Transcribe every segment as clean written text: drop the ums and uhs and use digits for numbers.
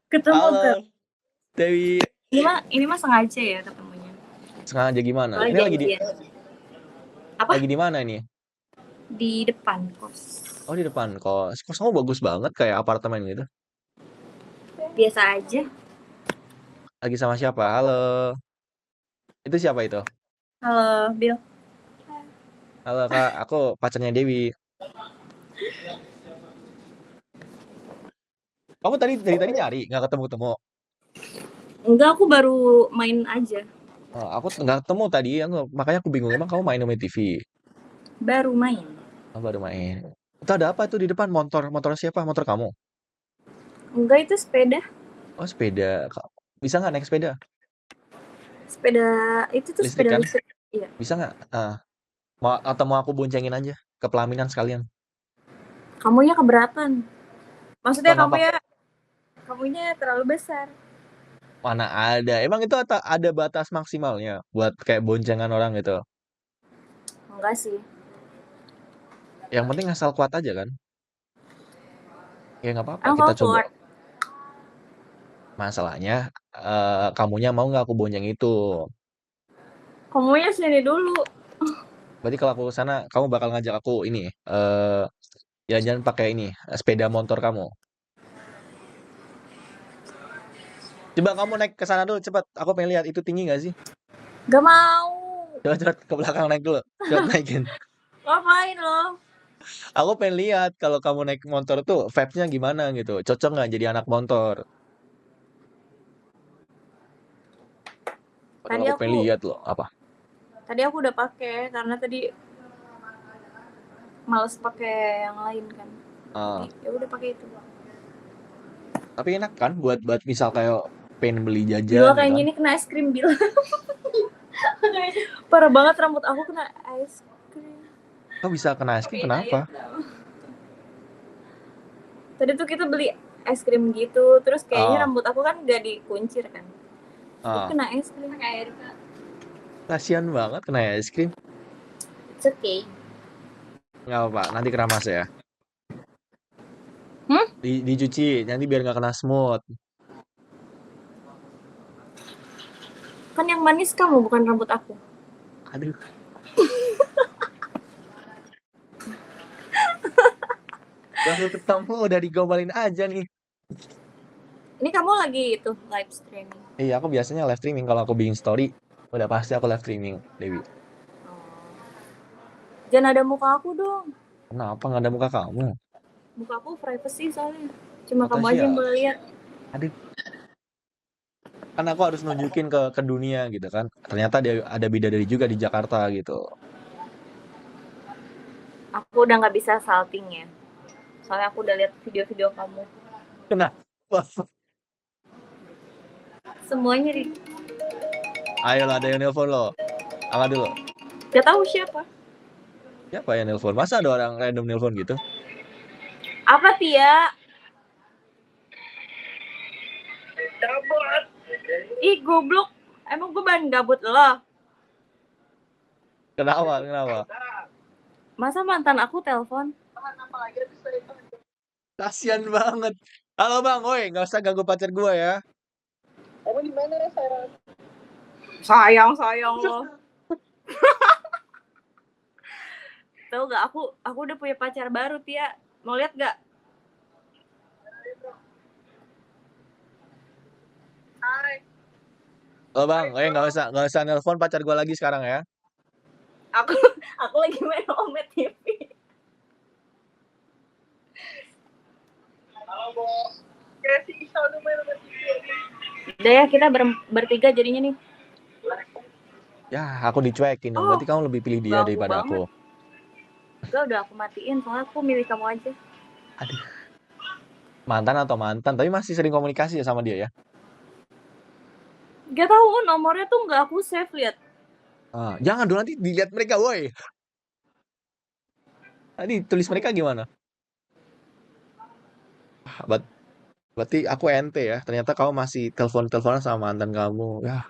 Ketemu Halo, ke Dewi. ini mah sengaja ya ketemunya. Sengaja gimana? Soalnya Ini lagi di janjian. Apa? lagi di mana ini? Di depan kos. Oh, di depan kos. Kos kamu bagus banget kayak apartemen gitu. Biasa aja. Lagi sama siapa? Halo. Itu siapa itu? Halo, Bill. Halo, Kak. Aku pacarnya Dewi. Kamu dari tadi nyari, nggak ketemu-ketemu. Enggak, aku baru main aja. Oh, aku nggak ketemu tadi, makanya aku bingung. Emang kamu main sama TV? Baru main. Oh, baru main. Itu ada apa tuh di depan? Motor siapa? Motor kamu? Enggak, itu sepeda. Oh, sepeda. Bisa nggak naik sepeda? Sepeda itu tuh Listrik sepeda kan? listrik. Iya. Bisa nggak? Atau mau aku boncengin aja ke pelaminan sekalian? Kamunya keberatan. Maksudnya Kenapa? kamunya terlalu besar. Mana ada. Emang itu ada batas maksimalnya buat kayak boncengan orang gitu. Enggak sih. Yang penting asal kuat aja kan. Ya nggak apa-apa, Emang kita kamu coba. kuat? Masalahnya kamunya mau nggak aku bonceng itu. Kamunya sini dulu. Berarti kalau aku ke sana, kamu bakal ngajak aku ini jalan-jalan pakai ini sepeda motor kamu. Coba kamu naik ke sana dulu cepat. Aku pengen lihat itu tinggi nggak sih? Gak mau. Coba ke belakang naik dulu. Coba naikin. Ngapain lo? Aku pengen lihat kalau kamu naik motor tuh vibes-nya gimana gitu. Cocok nggak jadi anak motor? Padahal Tadi aku pengen aku lihat loh apa. tadi aku udah pakai karena tadi males pakai yang lain kan. Jadi Ah, ya udah pakai itu. tapi enak kan buat misal kayak pengen beli jajan Bila gitu kayaknya kan. ini kena es krim Bila. Parah banget rambut aku kena es krim. Kok bisa kena es krim kenapa? Tadi tuh kita beli es krim gitu, terus kayaknya Ah, rambut aku kan gak dikuncir kan. Jadi ah. kena es krim. Kayak Kasian banget kena es krim. it's okay. Nggak apa-apa, nanti keramas ya. Hmm? Dicuci, nanti biar nggak kena semut. Kan yang manis kamu bukan rambut aku. Aduh, baru ketemu udah digombalin aja nih. Ini kamu lagi itu live streaming. Iya, aku biasanya live streaming kalau aku bikin story, udah pasti aku live streaming, Dewi. Oh. Jangan ada muka aku dong. Kenapa nggak ada muka kamu? Muka aku privacy soalnya. Cuma Kata kamu aja yang siapa? boleh lihat. Aduh, kan aku harus nunjukin ke dunia gitu kan. Ternyata ada bidadari juga di Jakarta gitu. Aku udah nggak bisa salting ya. Soalnya aku udah lihat video-video kamu. Kenapa? Semuanya Ayolah, ada yang nelpon lo. Angkat dulu. gak tahu siapa. Siapa yang nelpon? Masa ada orang random nelpon gitu? Apa Tia? Ih goblok. Emang gue ban gabut lo. Kenapa? Kenapa? Masa mantan aku telepon? Kasian banget. Halo bang, woi, nggak usah ganggu pacar gua ya. Sayang lo. Tahu gak aku udah punya pacar baru Tia. Mau lihat gak? Oh bang, nggak usah nelpon pacar gua lagi sekarang ya. Aku aku lagi main Omet TV. Udah ya kita bertiga jadinya nih. Ya, aku dicuekin dong. Oh, Berarti kamu lebih pilih dia ganggu daripada aku. banget. Enggak, udah aku matiin soalnya aku milih kamu aja. Aduh, mantan atau mantan, tapi masih sering komunikasi ya sama dia ya. Gak tahu nomornya tuh nggak aku save lihat. Jangan dong nanti dilihat mereka, woi. Tadi tulis mereka gimana? Berarti aku ente ya. Ternyata kamu masih telepon-teleponan sama mantan kamu. Ya,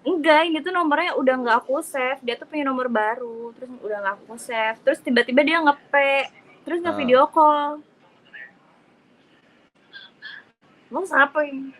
Enggak, ini tuh nomornya udah nggak aku save. Dia tuh punya nomor baru, terus udah nggak aku save. Terus tiba-tiba dia nge-P. Terus nggak Ah, video call. Mau apa ini?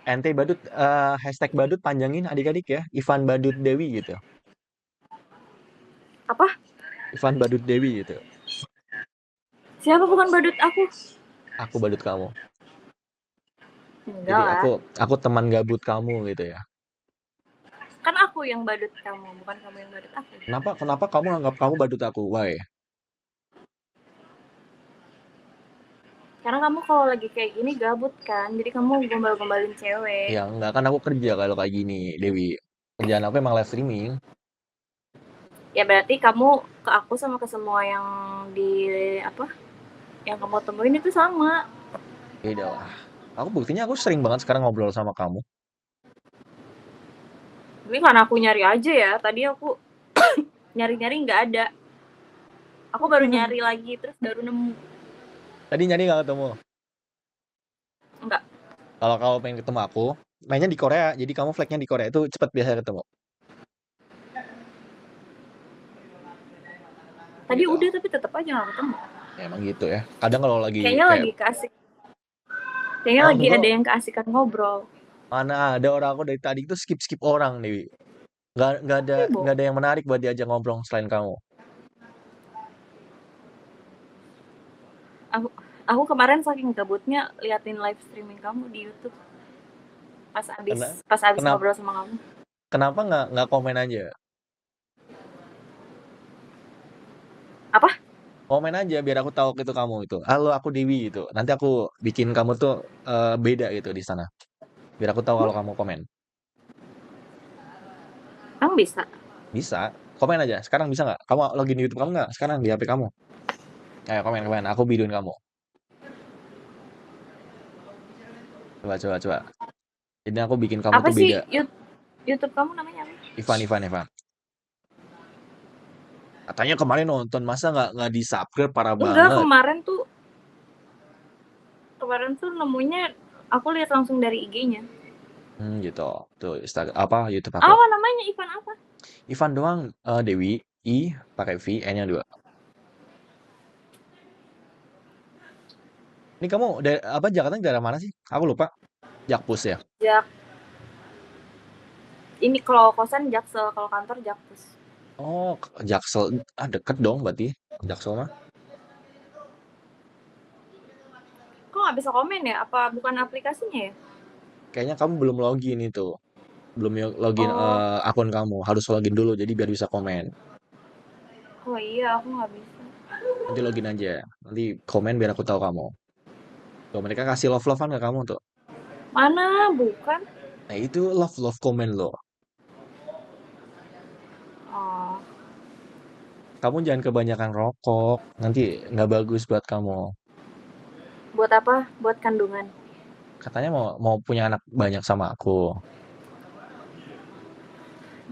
ente badut, hashtag badut panjangin adik-adik ya. Ivan Badut Dewi gitu. Apa? Ivan Badut Dewi gitu. Siapa bukan badut aku? Aku badut kamu. Enggak Jadi lah. aku teman gabut kamu gitu ya. Kan aku yang badut kamu, bukan kamu yang badut aku. Kenapa kamu anggap kamu badut aku? Why? Karena kamu kalau lagi kayak gini gabut kan, jadi kamu gombal-gombalin cewek. Ya enggak kan aku kerja kalau kayak gini, Dewi. Kerjaan aku emang live streaming. Ya berarti kamu ke aku sama ke semua yang di apa? Yang kamu temuin itu sama. Beda lah. Aku buktinya aku sering banget sekarang ngobrol sama kamu. Ini karena aku nyari aja ya. Tadi aku nyari-nyari nggak ada. Aku baru nyari lagi terus baru nemu. Tadi nyari nggak ketemu. Enggak. Kalau kamu pengen ketemu aku, mainnya di Korea. Jadi kamu flagnya di Korea itu cepat biasa ketemu. Tadi Gitu. udah tapi tetap aja nggak ketemu. Ya, emang gitu ya. Kadang kalau lagi Kayaknya kayak lagi keasik. Kayaknya oh lagi enggak, ada yang keasikan ngobrol. mana ada orang aku dari tadi itu skip skip orang Dewi. Nggak ada Heboh. nggak ada yang menarik buat diajak ngobrol selain kamu. Aku aku kemarin saking gabutnya liatin live streaming kamu di YouTube Karena pas abis kenapa ngobrol sama kamu. kenapa nggak komen aja? Apa? Komen aja biar aku tahu itu kamu itu. Halo aku Dewi itu. Nanti aku bikin kamu tuh beda gitu di sana. Biar aku tahu kalau kamu komen. Kamu bisa. Bisa. Komen aja. Sekarang bisa nggak? Kamu login YouTube kamu nggak? Sekarang di HP kamu. Ayo komen komen. Aku videoin kamu. Coba coba coba. Jadi aku bikin kamu Apa tuh sih beda. YouTube kamu namanya apa? Ivan Ivan Ivan. Katanya kemarin nonton masa nggak di subscribe parah Enggak, banget. kemarin tuh nemunya aku lihat langsung dari IG-nya. Gitu. Tuh Instagram apa YouTube aku. Apa namanya Ivan apa? Ivan doang Dewi I pakai V N-nya 2. Ini kamu dari apa Jakarta daerah mana sih? Aku lupa. Jakpus ya. Jak ini kalau kosan Jaksel, kalau kantor Jakpus. Oh, Jaksel. Ah, deket dong berarti. Jaksel mah. Kok nggak bisa komen ya? Apa bukan aplikasinya ya? Kayaknya kamu belum login itu. Belum login Oh, akun kamu. Harus login dulu jadi biar bisa komen. oh iya aku nggak bisa. Nanti login aja. Nanti komen biar aku tahu kamu. Tuh, mereka kasih love-lovean ke kamu tuh. Mana? Bukan. Nah, itu love-love komen loh. Oh, Kamu jangan kebanyakan rokok. Nanti nggak bagus buat kamu. buat apa? Buat kandungan. Katanya mau mau punya anak banyak sama aku.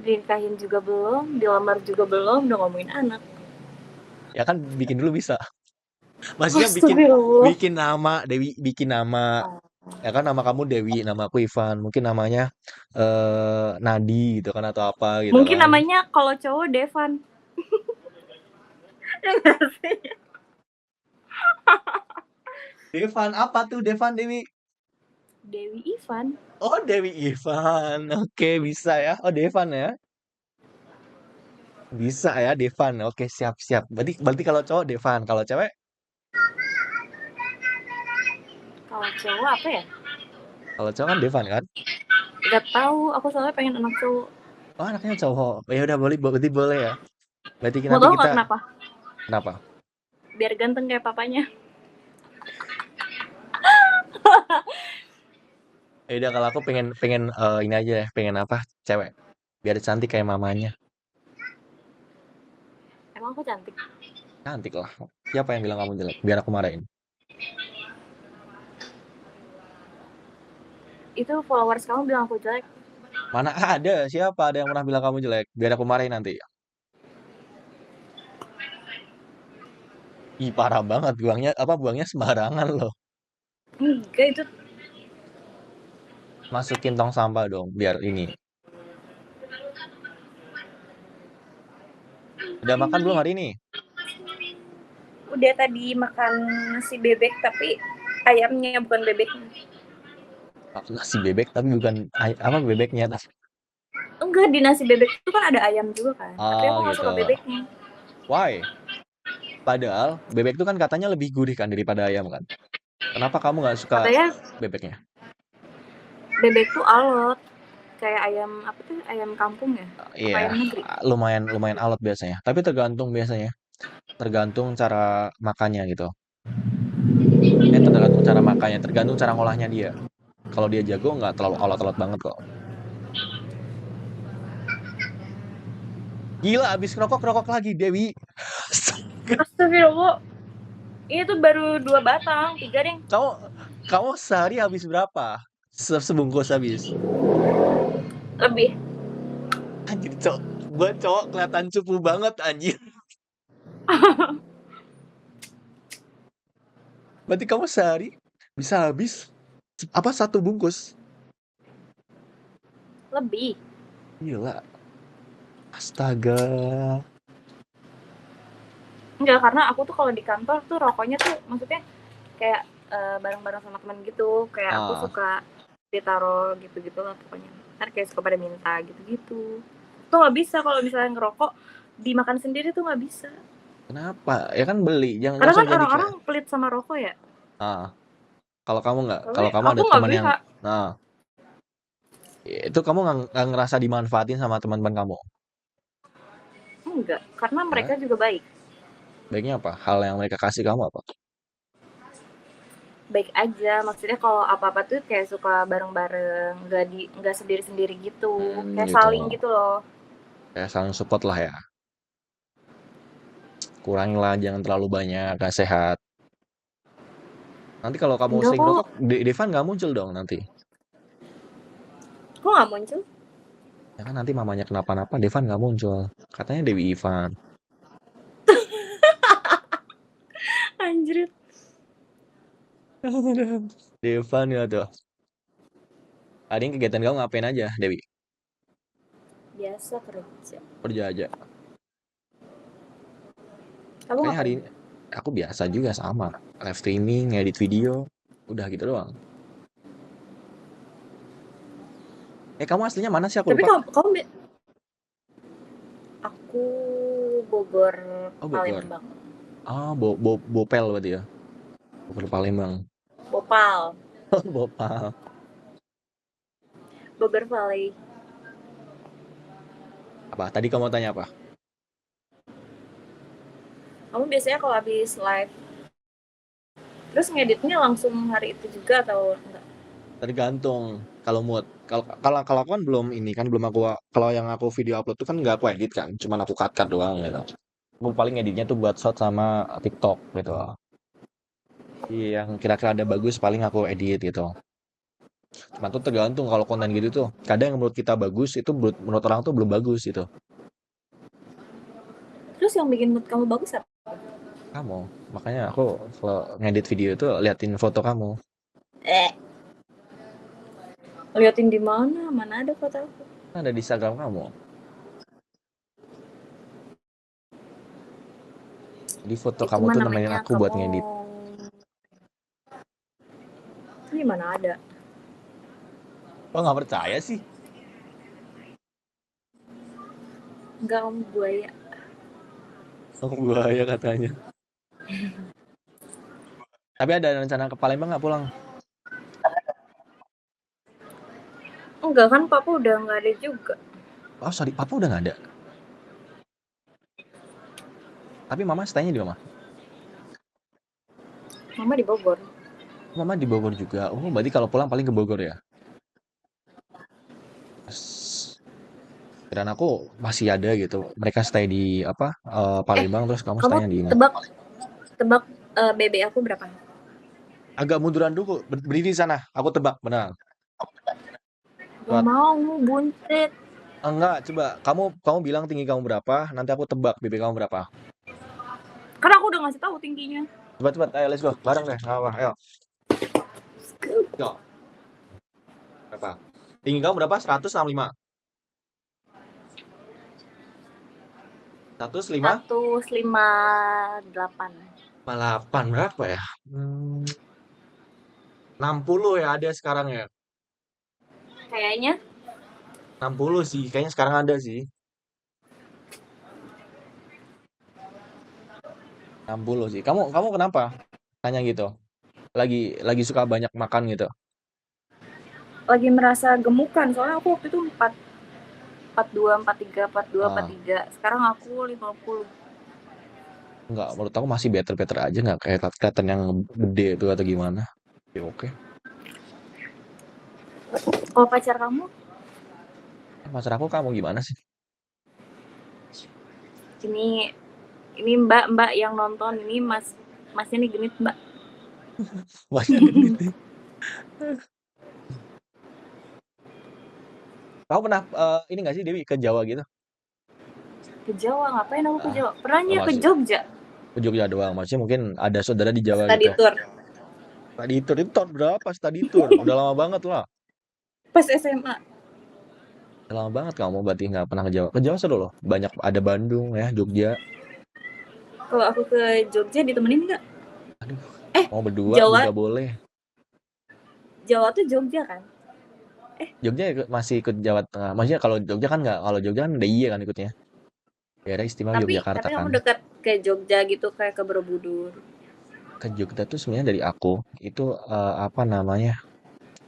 Dinikahin juga belum, dilamar juga belum, udah ngomongin anak. Ya kan bikin dulu bisa. Maksudnya bikin Astagfirullah. bikin nama Dewi, bikin nama. Oh. Ya kan nama kamu Dewi, nama aku Ivan. Mungkin namanya Nadi gitu kan atau apa gitu Mungkin kan. namanya kalau cowok Devan. Ya nggak sih? Devan apa tuh Devan Dewi? Dewi Ivan. Oh Dewi Ivan. Oke bisa ya. Oh Devan ya. Bisa ya Devan. Oke siap siap. Berarti berarti kalau cowok Devan, kalau cewek Kalau cowok apa ya? kalau cowok kan Devan kan? Gak tahu. Aku soalnya pengen anak cowok. Oh anaknya cowok. Ya udah boleh berarti boleh ya. Berarti Mau nanti tau kita nggak kenapa? kenapa? Biar ganteng kayak papanya. Ya udah kalau aku pengen pengen ini aja ya, pengen apa? Cewek. Biar cantik kayak mamanya. Emang aku cantik. Cantik lah. Siapa yang bilang kamu jelek? Biar aku marahin. Itu followers kamu bilang aku jelek. Mana ada? Siapa ada yang pernah bilang kamu jelek? Biar aku marahin nanti. Ih, parah banget buangnya apa buangnya sembarangan loh. Enggak itu. Masukin tong sampah dong biar ini. Udah makan belum hari ini? udah tadi makan nasi bebek tapi ayamnya bukan bebeknya. Nasi bebek tapi bukan apa bebeknya. Enggak, di nasi bebek itu kan ada ayam juga kan. Tapi Oh aku nggak gitu. suka bebeknya. Why? Padahal bebek itu kan katanya lebih gurih kan daripada ayam kan. Kenapa kamu nggak suka Katanya bebeknya? bebek tuh alot. Kayak ayam apa tuh? Ayam kampung ya? Apa Iya, ayam negeri? lumayan lumayan alot biasanya. Tapi tergantung biasanya. Tergantung cara makannya gitu. Tergantung cara makannya, tergantung cara ngolahnya dia. Kalau dia jago nggak terlalu alot-alot banget kok. Gila, abis ngerokok lagi, Dewi. Astagfirullah. Ini tuh baru 2 batang, 3 deh. Kamu kamu sehari habis berapa? Sebungkus habis. Lebih. Anjir, cowok. Buat cowok kelihatan cupu banget, anjir. Berarti kamu sehari bisa habis apa satu bungkus? Lebih. Gila. Astaga. Enggak, karena aku tuh kalau di kantor tuh rokoknya tuh maksudnya kayak bareng-bareng sama teman gitu. Kayak aku Ah, suka ditaruh gitu-gitu lah pokoknya. Ntar kayak suka pada minta gitu-gitu. Tuh nggak bisa kalau misalnya ngerokok dimakan sendiri tuh nggak bisa. kenapa? Ya kan beli, jangan nggak Karena usah kan jadi. orang-orang pelit sama rokok ya. Ah, kalau kamu nggak, Tapi kalau kamu aku ada nggak teman yang, bisa. nah, itu kamu nggak ngerasa dimanfaatin sama teman-teman kamu. Enggak, karena Nah, mereka juga baik. baiknya apa? Hal yang mereka kasih kamu apa? Baik aja, maksudnya kalau apa-apa tuh kayak suka bareng-bareng, nggak sendiri-sendiri gitu. Kayak Gitu. saling gitu loh. Kayak saling support lah ya. Kurangilah, jangan terlalu banyak, gak sehat. Nanti kalau kamu Enggak sering kok, rokok, Devan nggak muncul dong nanti. kok nggak muncul? Ya kan nanti mamanya kenapa-napa, Devan nggak muncul. Katanya Dewi Ivan. Anjir. Devan ya tuh. Hari ini kegiatan kamu ngapain aja, Dewi? Biasa kerja. Kerja aja. Kamu Kayaknya hari ngapain? ini aku biasa juga sama. Live streaming, ngedit video. Udah gitu doang. Kamu aslinya mana sih? Aku Tapi lupa. kamu aku Bogor, Oh, Bogor. Palembang. Ah, Bopel berarti ya. Bogor Palembang. Bopal, Oh, Bopal. Bogor Valley. Apa? Tadi kamu tanya apa? Kamu biasanya kalau habis live, terus ngeditnya langsung hari itu juga atau enggak? Tergantung kalau mood. Kalau kalau kalau aku kan belum ini kan belum aku kalau yang aku video upload tuh kan nggak aku edit kan, cuman aku cut doang gitu. Aku paling editnya tuh buat short sama TikTok gitu. Yang kira-kira ada bagus paling aku edit gitu. Cuma tuh tergantung kalau konten gitu tuh. Kadang yang menurut kita bagus itu menurut orang tuh belum bagus gitu. Terus yang bikin mood kamu bagus apa? Kamu, makanya aku kalau ngedit video itu liatin foto kamu. Eh, liatin di mana? Mana ada foto aku? Kan ada di Instagram kamu. Di foto Itu kamu mah tuh nemenin namanya aku buat kamu ngedit. ini mana ada? Oh nggak percaya sih? Enggak, kamu buaya. Oh bahaya katanya. Tapi ada rencana ke Palembang nggak pulang? Enggak kan, papa udah nggak ada juga. Oh sorry, papa udah nggak ada. Tapi mama stay-nya di mana? Mama di Bogor. Mama di Bogor juga. Oh berarti kalau pulang paling ke Bogor ya? Dan aku masih ada gitu. Mereka stay di apa? Eh, Palembang terus kamu kamu stay-nya di ini. tebak tebak BB aku berapa? Agak munduran dulu. Berdiri di sana. Aku tebak, benar. Gak Coba, mau, buntet. enggak, coba kamu kamu bilang tinggi kamu berapa, nanti aku tebak BB kamu berapa. Karena aku udah ngasih tahu tingginya. Cepat-cepat, ayo let's go. Bareng deh, nggak apa, ayo. Go. Berapa? Tinggi kamu berapa? 165. 105? 158. 58 berapa ya? 60 ya ada sekarang ya. Kayaknya 60 sih, kayaknya sekarang ada sih. 60 sih. Kamu kamu kenapa? Tanya gitu. Lagi suka banyak makan gitu. lagi merasa gemukan, soalnya aku waktu itu 42, 43, 42, Ah, 43. Sekarang aku 50. enggak, menurut aku masih better-better aja nggak kayak kelihatan yang gede itu atau gimana. Ya oke. Kalau pacar kamu, Pacar aku kamu gimana sih? ini mbak yang nonton ini masnya nih genit mbak. Masih genit nih. Kamu pernah ini nggak sih Dewi ke Jawa gitu? Ke Jawa, ngapain aku ke Ah, Jawa? Pernahnya ke masih Jogja, ke Jogja doang. Maksudnya mungkin ada saudara di Jawa study gitu. tour Study tour itu tahun berapa study tour? Udah lama banget lah. pas SMA. Udah lama banget kamu berarti nggak pernah ke Jawa. Ke Jawa seru loh. Banyak ada Bandung ya, Jogja. Kalau aku ke Jogja ditemenin nggak? Aduh, Eh, mau berdua juga Jawa boleh. Jawa tuh Jogja kan? Jogja masih ikut Jawa Tengah. Maksudnya kalau Jogja kan nggak, kalau Jogja kan DIY kan ikutnya. Daerah Istimewa Tapi Yogyakarta kamu kan. dekat ke Jogja gitu, kayak ke Borobudur. Ke Jogja tuh sebenarnya dari aku itu apa namanya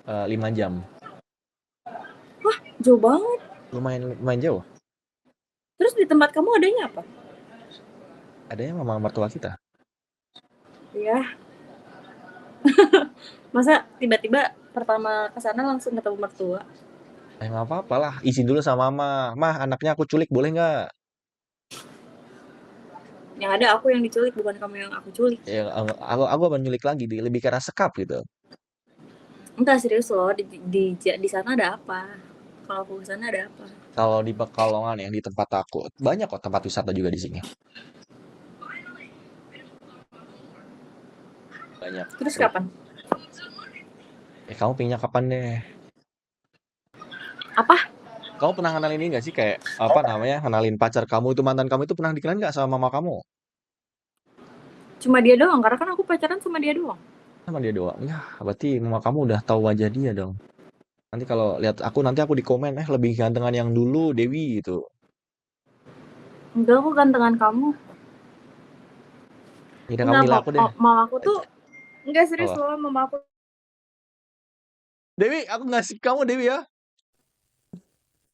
5 jam. Jauh banget. Lumayan lumayan jauh. Terus di tempat kamu adanya apa? Adanya mama mertua kita. Ya, masa tiba-tiba pertama ke sana langsung ketemu mertua? Nggak apa-apa lah. Izin dulu sama mama. Mah anaknya aku culik boleh nggak? Yang ada aku yang diculik, bukan kamu yang aku culik. Ya aku akan nyulik lagi lebih karena sekap gitu. Enggak, serius loh, di sana ada apa? Kalau aku ke sana ada apa? Kalau di Pekalongan yang di tempat aku banyak kok tempat wisata juga di sini. Banyak. Terus Seru. kapan? Kamu pinginnya kapan deh? Apa? Kamu pernah kenalin ini nggak sih kayak apa namanya kenalin pacar kamu itu mantan kamu itu pernah dikenalin nggak sama mama kamu? Cuma dia doang, karena kan aku pacaran sama dia doang. Sama dia doang. Ya, berarti mama kamu udah tahu wajah dia dong. Nanti kalau lihat aku nanti aku di komen lebih gantengan yang dulu Dewi gitu. Enggak, aku gantengan kamu. Jadi kamu Enggak, nilai aku deh. mama aku tuh enggak, serius Apa? loh, mama aku Dewi, aku ngasih kamu Dewi ya.